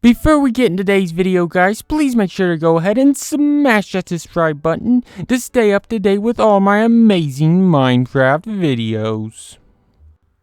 Before we get into today's video, guys, please make sure to go ahead and smash that subscribe button to stay up to date with all my amazing Minecraft videos.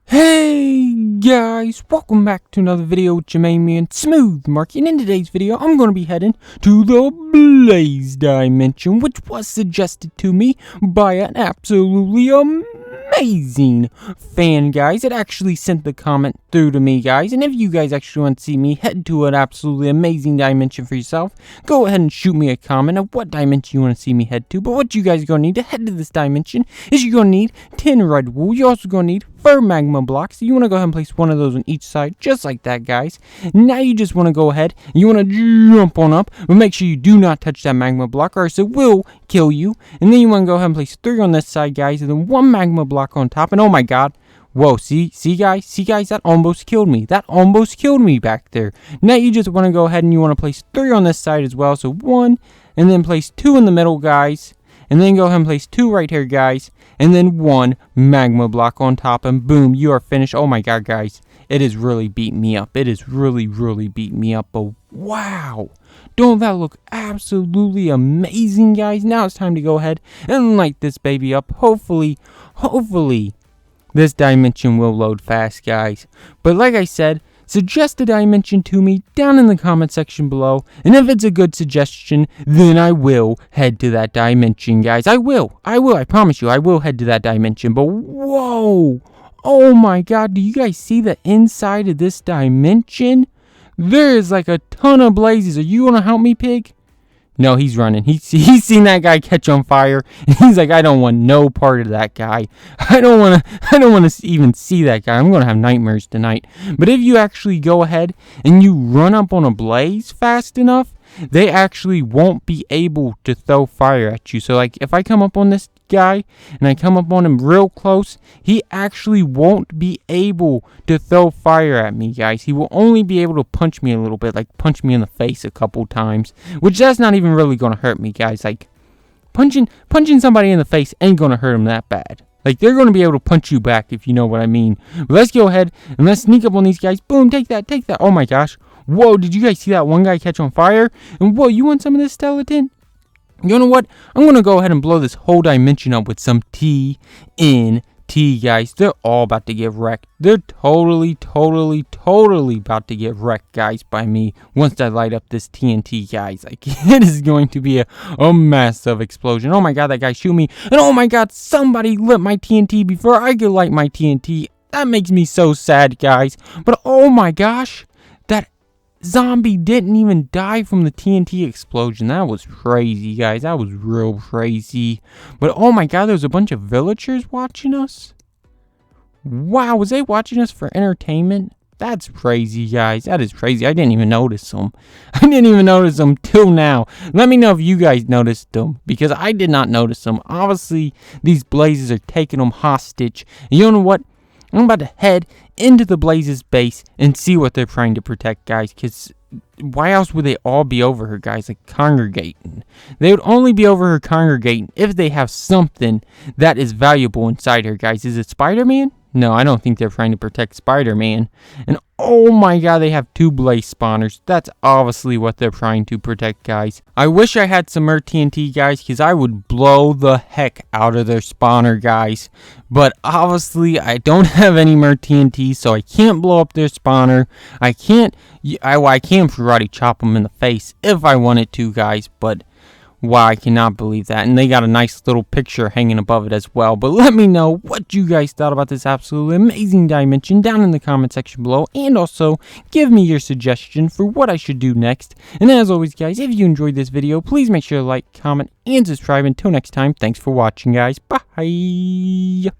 Hey guys, welcome back to another video with your main man, Smooth Marky, and in today's video, I'm going to be heading to the Blaze Dimension, which was suggested to me by an absolutely amazing fan, guys. It actually sent the comment through to me, guys, and if you guys actually want to see me head to an absolutely amazing dimension for yourself, go ahead and shoot me a comment of what dimension you want to see me head to. But what you guys are going to need to head to this dimension is you're going to need 10 red wool. You're also going to need 4 magma blocks. You want to go ahead and place one of those on each side, just like that, guys. Now you just want to go ahead, you want to jump on up, but make sure you do not touch that magma block or else it will kill you. And then you want to go ahead and place 3 on this side, guys, and then 1 magma block on top. And oh my god, whoa, see guys, that almost killed me. That almost killed me back there. Now you just want to go ahead and you want to place 3 on this side as well. So 1, and then place 2 in the middle, guys. And then go ahead and place 2 right here, guys. And then 1 magma block on top. And boom, you are finished. Oh my god, guys. It is really beating me up. It is really beating me up. But wow. Don't that look absolutely amazing, guys? Now it's time to go ahead and light this baby up. Hopefully, this dimension will load fast, guys. But like I said, suggest a dimension to me down in the comment section below, and if it's a good suggestion, then I will head to that dimension, guys. I will, I promise you, I will head to that dimension. But whoa, oh my god, do you guys see the inside of this dimension? There is like a ton of blazes. Are you gonna help me, pig? No, he's running. He's seen that guy catch on fire, and he's like, I don't want no part of that guy. I don't want to even see that guy. I'm gonna have nightmares tonight. But if you actually go ahead and you run up on a blaze fast enough, they actually won't be able to throw fire at you. So like, if I come up on this guy and I come up on him real close, he actually won't be able to throw fire at me, guys. He will only be able to punch me a little bit, like punch me in the face a couple times, which that's not even really gonna hurt me, guys. Like punching somebody in the face ain't gonna hurt him that bad. Like, they're going to be able to punch you back, if you know what I mean. But let's go ahead and let's sneak up on these guys. Boom, take that. Oh my gosh. Whoa, did you guys see that one guy catch on fire? And whoa, you want some of this skeleton? You know what? I'm going to go ahead and blow this whole dimension up with some TNT, guys. They're all about to get wrecked. They're totally about to get wrecked, guys, by me once I light up this TNT, guys. Like, it is going to be a massive explosion. Oh my god, that guy shoot me. And oh my god, somebody lit my TNT before I could light my TNT. That makes me so sad, guys. But oh my gosh, that zombie didn't even die from the TNT explosion. That was crazy, guys. That was real crazy. But oh my god, there's a bunch of villagers watching us. Wow, was they watching us for entertainment? That's crazy, guys. That is crazy. I didn't even notice them. I didn't even notice them till now. Let me know if you guys noticed them, because I did not notice them. Obviously, these blazes are taking them hostage. And you know what? I'm about to head into the Blaze's base and see what they're trying to protect, guys, because why else would they all be over her, guys, like congregating? They would only be over her congregating if they have something that is valuable inside her, guys. Is it Spider-Man? No, I don't think they're trying to protect Spider-Man. And oh my god, they have 2 blaze spawners. That's obviously what they're trying to protect, guys. I wish I had some more TNT, guys, because I would blow the heck out of their spawner, guys. But obviously, I don't have any more TNT, so I can't blow up their spawner. I can karate chop them in the face if I wanted to, guys, but wow, I cannot believe that. And they got a nice little picture hanging above it as well. But let me know what you guys thought about this absolutely amazing dimension down in the comment section below. And also, give me your suggestion for what I should do next. And as always, guys, if you enjoyed this video, please make sure to like, comment, and subscribe. Until next time, thanks for watching, guys. Bye.